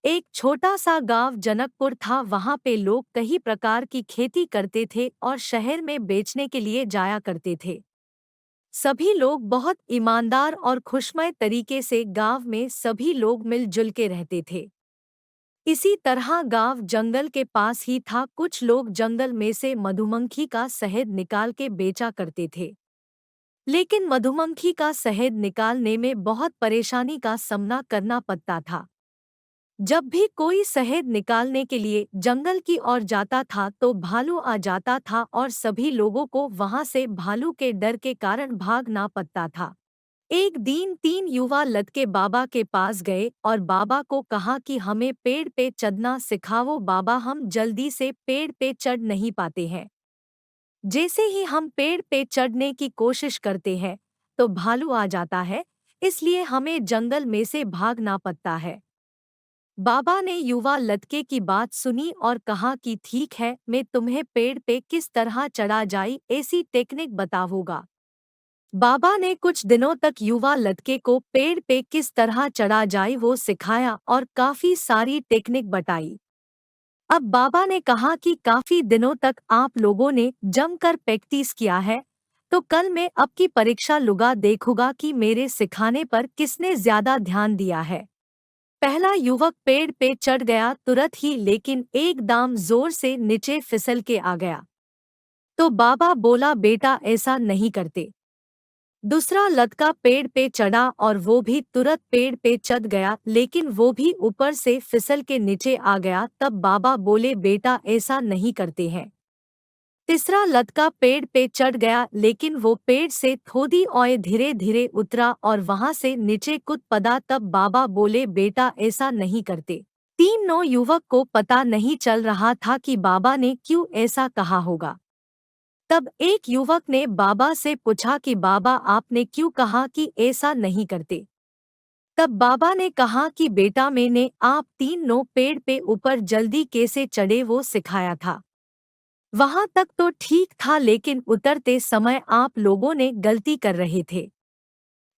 एक छोटा सा गांव जनकपुर था। वहां पे लोग कई प्रकार की खेती करते थे और शहर में बेचने के लिए जाया करते थे। सभी लोग बहुत ईमानदार और खुशमय तरीके से गांव में सभी लोग मिलजुल के रहते थे। इसी तरह गांव जंगल के पास ही था। कुछ लोग जंगल में से मधुमक्खी का शहद निकाल के बेचा करते थे। लेकिन मधुमक्खी का शहद निकालने में बहुत परेशानी का सामना करना पड़ता था। जब भी कोई शहद निकालने के लिए जंगल की ओर जाता था तो भालू आ जाता था और सभी लोगों को वहां से भालू के डर के कारण भागना पड़ता था। एक दिन 3 युवा लड़के बाबा के पास गए और बाबा को कहा कि हमें पेड़ पे चढ़ना सिखाओ बाबा, हम जल्दी से पेड़ पे चढ़ नहीं पाते हैं। जैसे ही हम पेड़ पे चढ़ने की कोशिश करते हैं तो भालू आ जाता है, इसलिए हमें जंगल में से भागना पड़ता है। बाबा ने युवा लड़के की बात सुनी और कहा कि ठीक है, मैं तुम्हें पेड़ पे किस तरह चढ़ा जाए ऐसी टेक्निक बताऊंगा। बाबा ने कुछ दिनों तक युवा लड़के को पेड़ पे किस तरह चढ़ा जाए वो सिखाया और काफी सारी टेक्निक बताई। अब बाबा ने कहा कि काफी दिनों तक आप लोगों ने जमकर प्रैक्टिस किया है, तो कल मैं आपकी परीक्षा लूंगा, देखूंगा कि मेरे सिखाने पर किसने ज्यादा ध्यान दिया है। पहला युवक पेड़ पे चढ़ गया तुरंत ही, लेकिन एकदम जोर से नीचे फिसल के आ गया। तो बाबा बोला, बेटा ऐसा नहीं करते। दूसरा लड़का पेड़ पे चढ़ा और वो भी तुरंत पेड़ पे चढ़ गया, लेकिन वो भी ऊपर से फिसल के नीचे आ गया। तब बाबा बोले, बेटा ऐसा नहीं करते हैं। तीसरा लड़का पेड़ पे चढ़ गया, लेकिन वो पेड़ से थोड़ी और धीरे धीरे उतरा और वहां से नीचे कूद पड़ा। तब बाबा बोले, बेटा ऐसा नहीं करते। तीनों युवक को पता नहीं चल रहा था कि बाबा ने क्यों ऐसा कहा होगा। तब एक युवक ने बाबा से पूछा कि बाबा, आपने क्यों कहा कि ऐसा नहीं करते। तब बाबा ने कहा कि बेटा, मैंने आप तीनों पेड़ पे ऊपर जल्दी कैसे चढ़े वो सिखाया था। वहां तक तो ठीक था, लेकिन उतरते समय आप लोगों ने गलती कर रहे थे।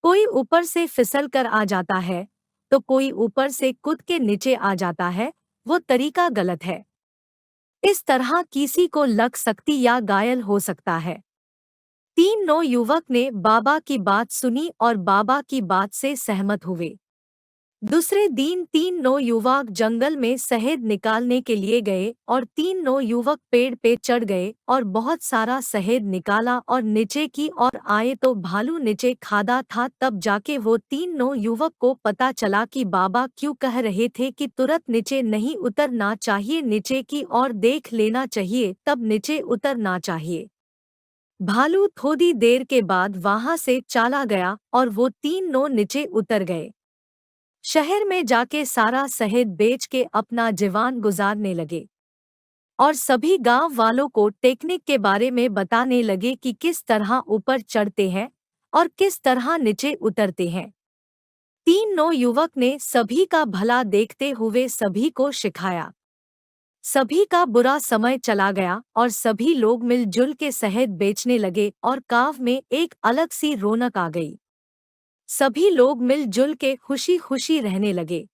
कोई ऊपर से फिसल कर आ जाता है तो कोई ऊपर से कूद के नीचे आ जाता है, वो तरीका गलत है। इस तरह किसी को लग सकती या घायल हो सकता है। तीनों युवक ने बाबा की बात सुनी और बाबा की बात से सहमत हुए। दूसरे दिन तीनों युवक जंगल में शहद निकालने के लिए गए और तीनों युवक पेड़ पे चढ़ गए और बहुत सारा शहद निकाला और नीचे की ओर आए तो भालू नीचे खादा था। तब जाके वो तीनों युवक को पता चला कि बाबा क्यों कह रहे थे कि तुरंत नीचे नहीं उतरना चाहिए, नीचे की ओर देख लेना चाहिए, तब नीचे उतरना चाहिए। भालू थोड़ी देर के बाद वहां से चला गया और वो तीनों नीचे उतर गए। शहर में जाके सारा शहद बेच के अपना जीवन गुजारने लगे और सभी गांव वालों को टेक्निक के बारे में बताने लगे कि किस तरह ऊपर चढ़ते हैं और किस तरह नीचे उतरते हैं। तीनों युवक ने सभी का भला देखते हुए सभी को सिखाया। सभी का बुरा समय चला गया और सभी लोग मिलजुल के शहद बेचने लगे और गांव में एक अलग सी रौनक आ गई। सभी लोग मिलजुल के खुशी खुशी रहने लगे।